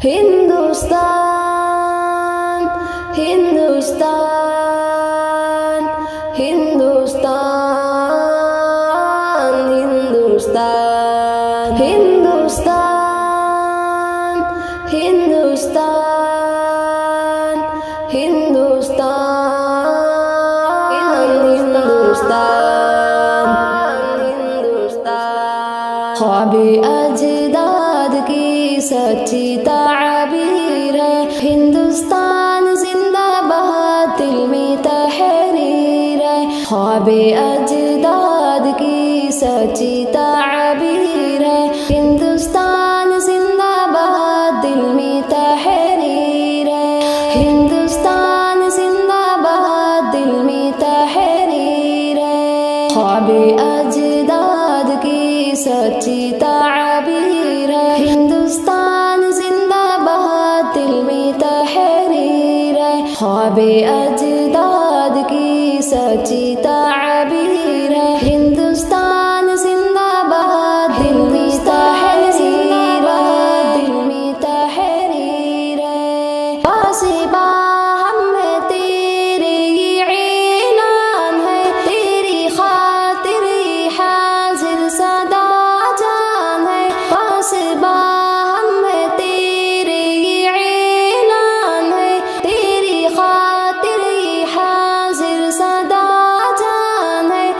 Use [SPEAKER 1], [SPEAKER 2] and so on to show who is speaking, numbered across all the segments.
[SPEAKER 1] ہندوستان ہندوستان ہندوستان ہندوستان ہندوستان ہندوستان ہندوستان ہندوستان خواب اجداد کی سچی تعبیر ہے ہندوستان زندہ باد دل میں تحریر ہے خواب اجداد کی سچی تعبیر ہے ہندوستان زندہ باد دل میں تحریر ہے ہندوستان زندہ باد دل میں تحریر ہے خواب اجداد کی سچی تعبیر ہے ہندوستان زندہ باد دل میں تحریر ہے خواب اجداد کی سچی تعبیر ہے ہندوستان زندہ باد دل میں تحریر ہے دل میں تحریر ہے پاسباں ہم میں تیرے یہ اعلان ہے تیری خاطر حاضر صدا جان ہے پاسباں ہم میں تیرے یہ اعلان ہے تیری خاطر حاضر صدا جان ہے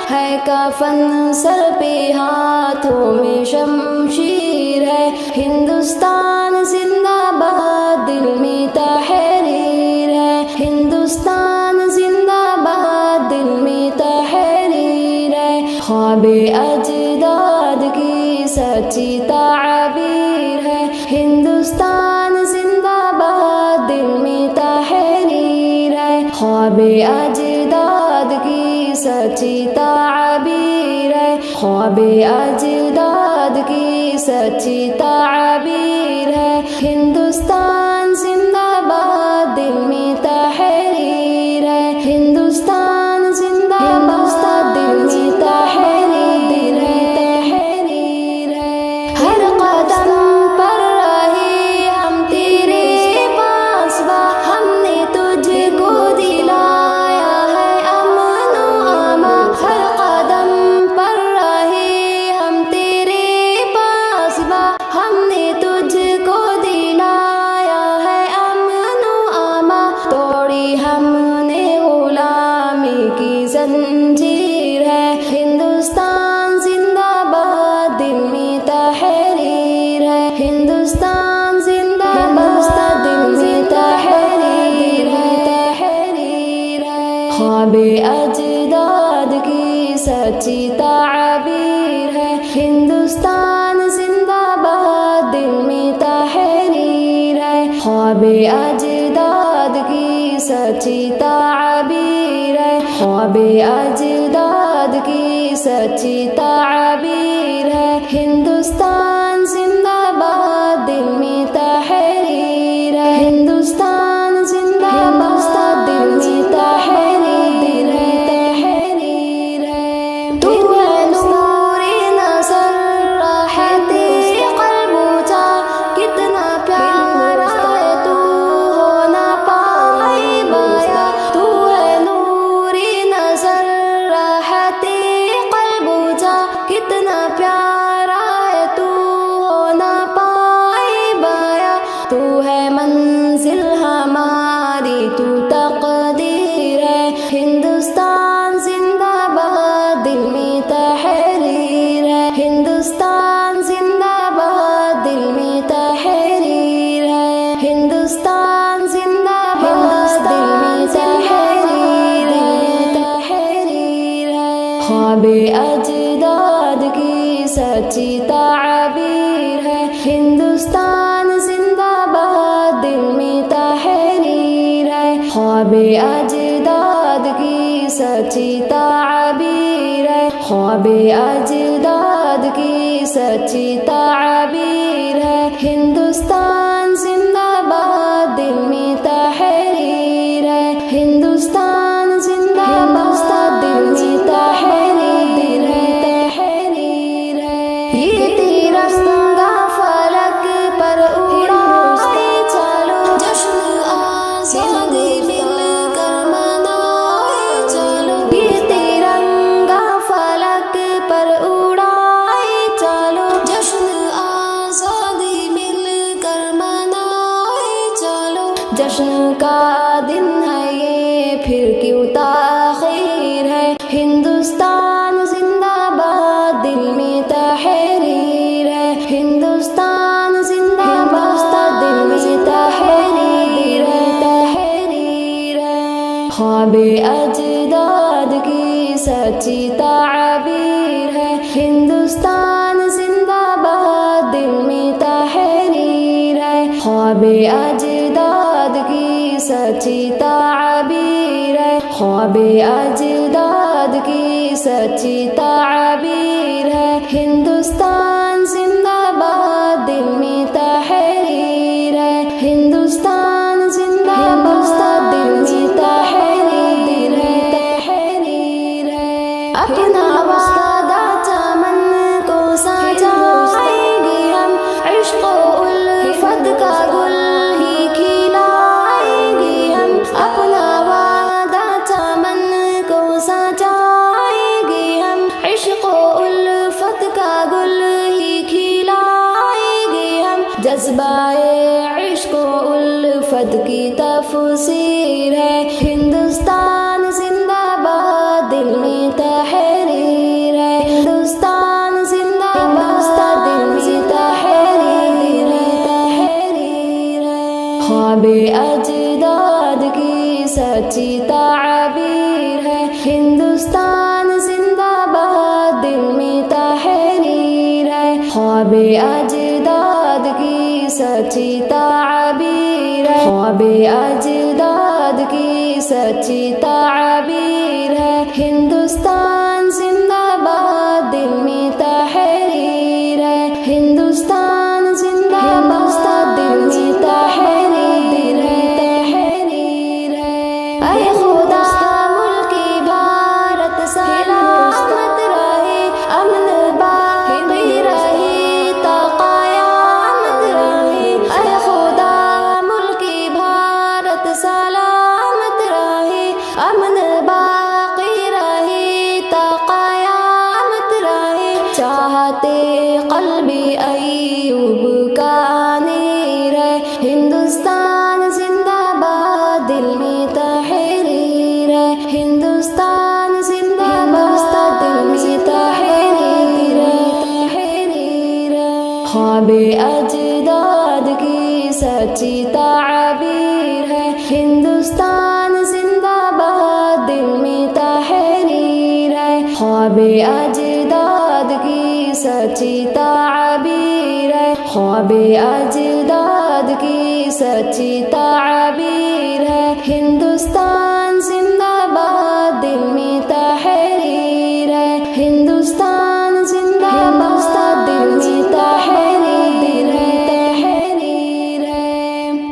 [SPEAKER 1] کفن سر پہ ہاتھوں میں شمشیر ہے ہندوستان زندہ باد دل میں تحریر ہے ہندوستان زندہ باد دل میں تحریر ہے خواب اجداد کی سچی تعبیر ہے ہندوستان زندہ باد دل میں تحریر ہے خواب اجداد کی سچی تعبیر ہے خواب اجداد کی سچی تعبیر ہے ہندوستان زندہ باد دل میں تحریر ہے ہندوستان زندہ باد دل میں تحریر ہے ہر قدم پر رہے ہم تیرے پاس ہم نے تجھ کو دلایا ہے امن و امان ہر قدم پر رہے ہم تیرے پاس ہم نے تجھ کو دلایا ہے امن و امان توڑی ہم نے غلامی کی زنجیر ہے ہندوستان زندہ باد دل میں تحریر ہے ہندوستان زندہ باد دل میں تحریر ہے خواب اجداد کی سچی تعبیر ہے ہندوستان زندہ باد دل میں تحریر ہے خواب اجداد کی سچی تعبیر ہے خواب اجداد کی سچی تعبیر ہے ہندوستان زندہ باد دل میں تحریر ہے ہندوستان زندہ باد دل میں تحریر ہے تو ہے نور نظر راحت قلب جا کتنا پیارا ہے تو ہونا پائے بایا تو ہے نور نظر راحت قلب جا کتنا پیارا ہے تو ہونا پائے بایا تو ہے منزل ہماری تو تقدیر ہے ہندوستان زندہ باد دل میں تحریر ہے ہندوستان زندہ باد دل میں تحریر ہے ہندوستان زندہ باد دل میں تحریر ہے خواب اجداد کی سچی تعبیر ہے ہندوستان زندہ باد دل میں تحریر ہے خواب اجداد کی سچی تعبیر ہے خواب اجداد کی سچی تعبیر ہے ہندوستان زندہ باد دل میں تحریر ہے ہندوستان زندہ باد دل میں تحریر ہے یہ تیرنگا فلک پر اڑائے اجداد کی سچی تعبیر ہے، خواب اجداد کی سچی تعبیر ہے۔ ہندوستان زندہ باد، دل میں تحریر ہے، ہندوستان زندہ باد، دل میں تحریر ہے۔ اپنا وعدہ چمن کو سجائیں گے ہم، عشق و الفت کا گل ہی کھلائیں گے ہم۔ اپنا وعدہ چمن کو سجائیں گے ہم، عشق و الفت کا گل ہی کھلائیں گے ہم۔ جذبہ عشق و الفت کی تفسیر ہے، ہندوستان زندہ باد، دل میں تحریر ہے، ہندوستان زندہ باد، دل میں تحریر ہے۔ خواب اجداد کی سچی تعبیر ہے، ہندوستان زندہ باد، دل میں تحریر ہے۔ خواب اجداد کی سچی تعبیر ہے، خواب اجداد کی سچی تعبیر ہے، ہندوستان زندہ باد، دل میں تحریر ہے، ہندوستان زندہ باد، دل میں تحریر ہے۔ اے خدا ملک بھارت سلامت رہے، امن باقی رہے تا قیامت رہے۔ اے خدا ملک بھارت سلامت رہے، امن باقی رہے تا قیامت رہے۔ چاہتے قلبی ایوب کا نیر ہے، ہندوستان زندہ باد، دل میں تحریر ہے، ہندوستان زندہ باد، دل میں تحریر ہے۔ خواب اجداد کی سچی تعبیر ہے، ہندوستان زندہ باد، دل میں تحریر ہے۔ خواب اجداد کی سچی تعبیر ہے، خواب اجداد کی سچی تعبیر ہے، ہندوستان